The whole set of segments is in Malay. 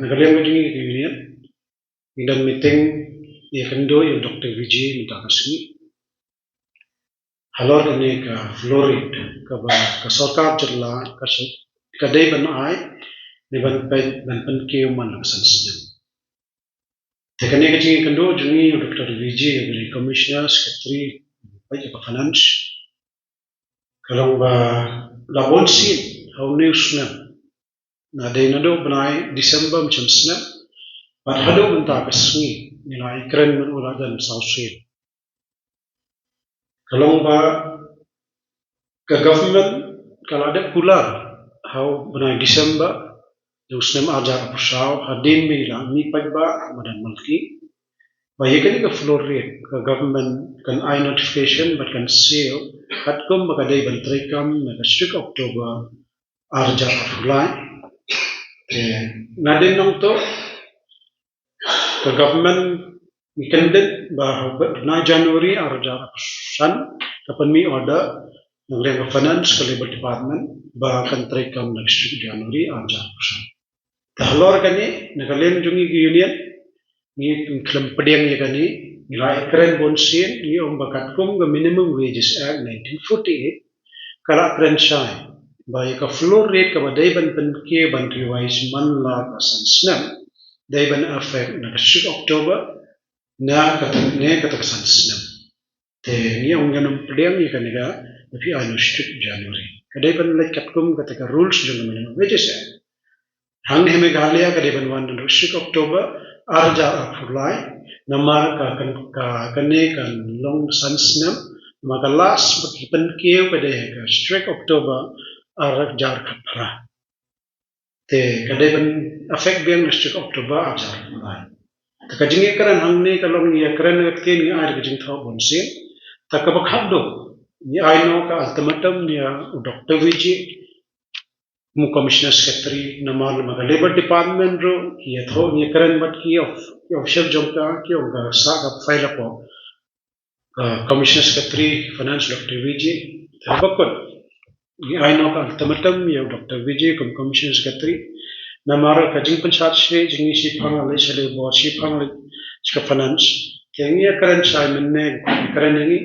Nagaliang ko yung union, ilang meeting kendo yung Dr. Vijay Mutakasmi. Halor ini ka Florid, ka sarkar jala, ka kadai ban ai, ni ban kiyo man lang sansinyam. Tekane ka jingi kendo jungi yung Dr. Vijay, yung Commissioner, Secretary, baik ka Finance. Kalau ba labon sin, how news na. Na day na do banay December macam sana, padahal benda kesini nilai keren menurut dan sausin. Kalau ba ke government kalau ada pula, how banay December, usnem ajar pusau hadin bila mi pagba madan malki, bayi kan ke Florid ke government kan I notification but kan seal, katkum bakadai bantrai kam na strict October arja afulai. Nadin nong to ke government ikended bahwa na Januari arja san kapan mi order ng Labor Finance ke Labor Department bahkan trekam next Januari arja san. Tahlor kani nagalem jungi union ni klem pedeng ya kani nilai keren bonsin ni om bakat kum ke Minimum Wages Act 1948 kala keren sai. Baik ke floor rate ke badai ban penke ban revise man la asan snap dai ban affect na kasih Oktober na kata kesan snap te ni ang ganun pedang ni kaniga tapi anu strict January kadai ban lekat kum kata rules jung Minimum Wages Act hang heme galia kadai ban wan strict Oktober arja afulai nama ka kane kan long sun snap maka last bakipan keu kadai ka strict Oktober arah jar kapra, te kadai ban affect biang strict Oktober ajar mulai. Takajingi keran hangne kalau ni keran ngakti ni air kajing thau bonsin, takabak habdo ni aino ka ultimatum ni Dr. Vijay mu Commissioner Secretary nama lembaga Labor Department ro ki thau ni keran bat ki official jongka ki onga sa ka file apo Commissioner Secretary Finance Dr. Vijay tabakot ni aino ka ultimatum ya Dr. Vijay kum Commissioner Secretary namara kajing penchat shri jingi sipang ale shele bo sipang ale ska finance kengi karen sai menne karen ni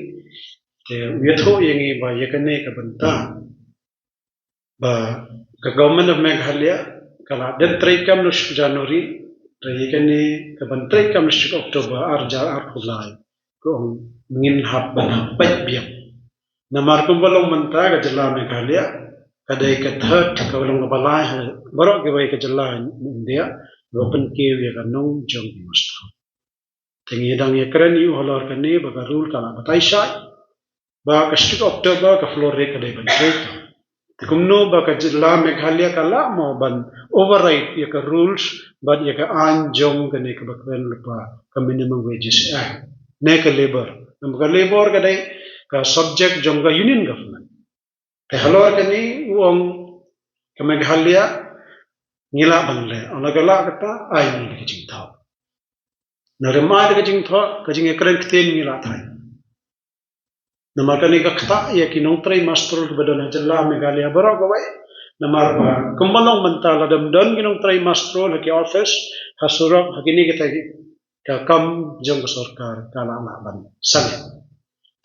ke wetho yengi ba yakane ka banta ba ka government of Meghalaya kala den traikam no January yakane ka ban traikam no October arja arkulai ko ngin hab ban pat biang namar kumbalong manta ka jala Meghalaya kadai ka third ka walong ka balai barok ke bai ka jala India open ke ya kanong jong mastro tengi dang ya keren yu holor kane ba rule kala batai sai ba ka strict October ka floor rate kadai ban trade tikumno ba ka jala Meghalaya kala mo ban override ya ka rules but ya ka an jong kane ka bakwen lupa ka Minimum Wages Act ne ka labor kadai ka subject jong ka union government halor kani uang ke Meghalaya ngila bangle ona gala kata ai ni kajing thau narema de kajing thau kajing ekren kten ngila thai namar kani ka kata ya ki nong trai master badana jalla Meghalaya barok gawai namar ba kumbalong mentala dam don ki nong trai master la ki office hasurok hakini kita ka kam jong sarkar kala la ban sang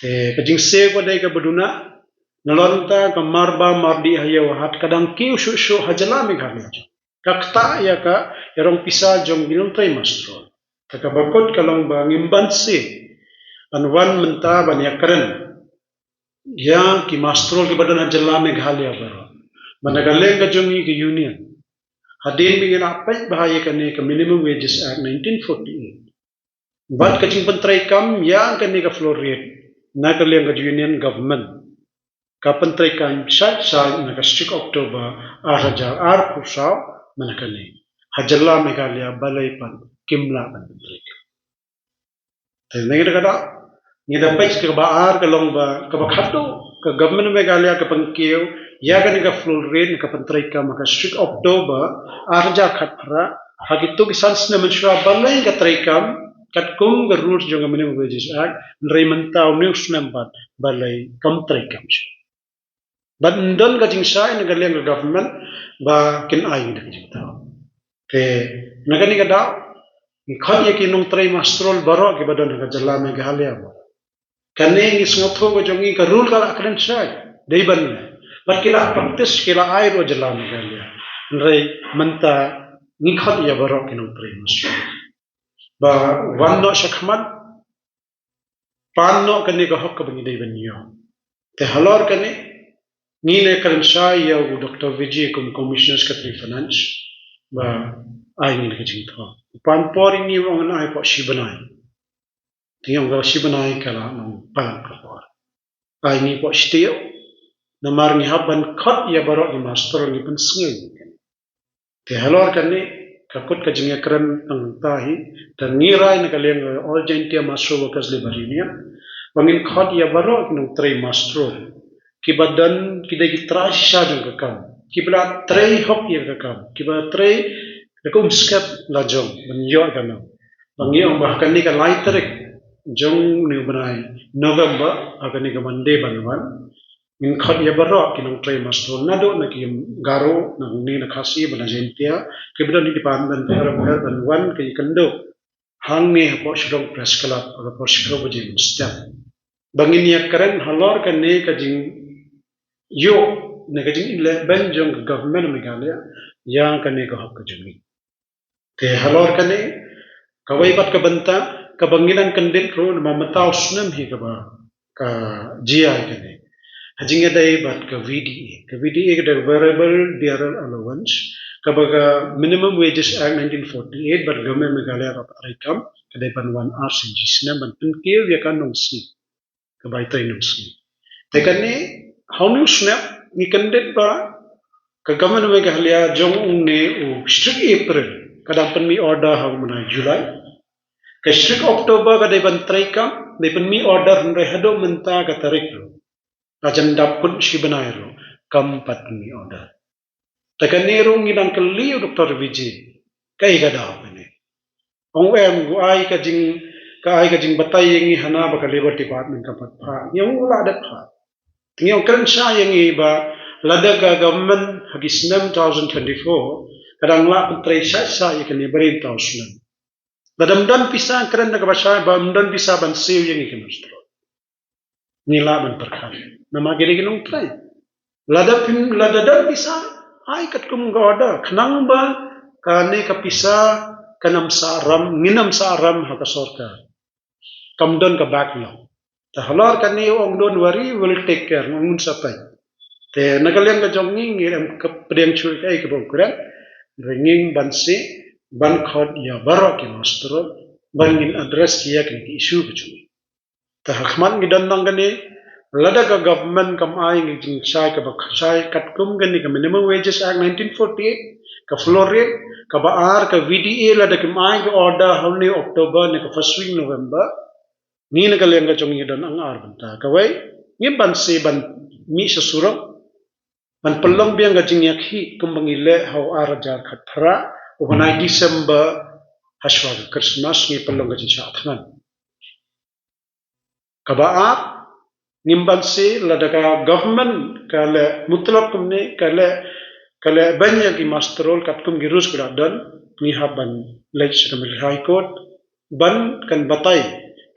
te kajing se ko dai ka baduna nalonta ka marba mardi hayo hat kadang kiu shu hajala Meghalaya kakta ya ka yarong pisa jong ginong tray mastro takabakot kalong ba ngimbansi anwan menta ban yakren ya ki mastro ki badana jala Meghalaya baro managaleng ka jongi ki union hadin bingin apai bahaya kane ka Minimum Wages Act 1948 bat kajing pentrai kam yang kane ka floor rate na kaleng ka union government kapantrai kan sat sa na strict October arhajar ar pusau manakani hajalla Meghalaya balai pan kimla pan pentrai tengi kata ni dapat ke baar kalong ba kabakhato ka government Meghalaya ka pangkiu ya kan ka floor rate ka pantrai ka maka strict October arja khatra hagitu kisans na mensura balai ka traikam katkum ga rules jong Minimum Wages Act nreimantau news nambat balai kam traikam but ndon ka jing sai na galeng government ba kin ai na jing tao Te nagani ka daw ni khot ye ki nong trai mastrol baro ki badon ka jalla me ga halia mo kane ngi sngatho go jongi ka rule kala akren sai dei ban but kila practice kila ai ro jalla me ga halia nrai manta ngi khot ya baro ki nong trai mastrol ba wan no shakmat pan no kane ka hok ka bangi dei ban yo te halor kane ngi le karen sai ya Dr. Vijay kum commissioners ka tri finance ba ai ngi ka jing tho pan por ni wong na ai po shibanai tiang ga shibanai kala no pan ka por ai ni po shtio na mar ni haban khat ya baro ni master ni pen sngi te halor kane ka kut ka jing kran ang tahi ta ni rai na ka leng all gentia master workers liberia wangin khat ya baro no trai master ki badan ki de trash sha jang ka kam ki bla trai hok ya ka kam ki ba trai Kum skep la jong ban yo kana bang yo bahkan ni ka lai tarik jong ni banai November akan ni ka Monday banwan min khat ya baro ki nong trai master na do na ki garo na ni na khasi bana jentia ki bdo ni pan ban ter ban wan ki kando hang ni po shrong press club or po shrong bajin step bangin ya karen halor kan ni ka jing yo na ka jing le ban jong government Meghalaya yang kan ni ka hok ka jing te halor kane kawai bat ka banta ka bangilan kandit ro na mamatao snam hi ka ba ka GI kane hajinga dai bat ka VDA ka variable diaral allowance ka ba ka minimum wages act 1948 but government Meghalaya ka parekam ka dai pan 1 sinjisna ban pinkil ya kan nong sni ka bai tai nong sni te kane haunu snap ni kandit ba ka government Meghalaya jong ne u strict April kadang penmi order hang mana Julai ke strict Oktober ka dai ban trai kam dai penmi order hang hado menta ka tarik ro ajan dapun si banai ro kam patmi order takan ni ro ngi dang kali Dr. Vijay kai ga da ne ong em gu ai ka jing batai ngi hana ba ka labor department ka pat pha nyong la dat pha nyong kan sa yang i ba ladaga government hagisnam 2024 kadang la putrai sa ikan ibarin tausnan dadam dan pisa keren na kabasa bam dan pisa ban siu yang ikan mustro nila ban perkhan nama giri ginung trai lada dan pisa ai kat kum goda khnang ba kane ka pisa kanam saram nginam saram ha ka sorka kamdon ka backlog ta halor kane ong don worry will take care ngun sapai te nagaleng ka jongi ngiram ka prem chui kai ka bokran ringing bansi ban khot ya baro ki mastro bangin address kiya ki issue bu chumi ta hakman gi dan nang gani lada ka government kam ai ngi jing sai ka ba sai kat kum gani ka minimum wages act 1948 ka floor rate ka ba ar ka VDA lada ki mai ki order hawni October ne ka first week November ni na ka lenga chongi dan ang ar banta ka wai ngi bansi ban mi sasuro man pelong biang gajing yak hi kumbang ile hau arajar khatra ubanai December haswa Christmas ni pelong gajing sha thanan kabaar nimban se ladaka government kale mutlaq kumne kale banya ki masterol katkum girus gradan ni haban legislative high court ban kan batai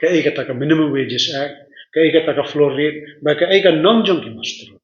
ka minimum wages act ka floor rate ba ka non jong ki masterol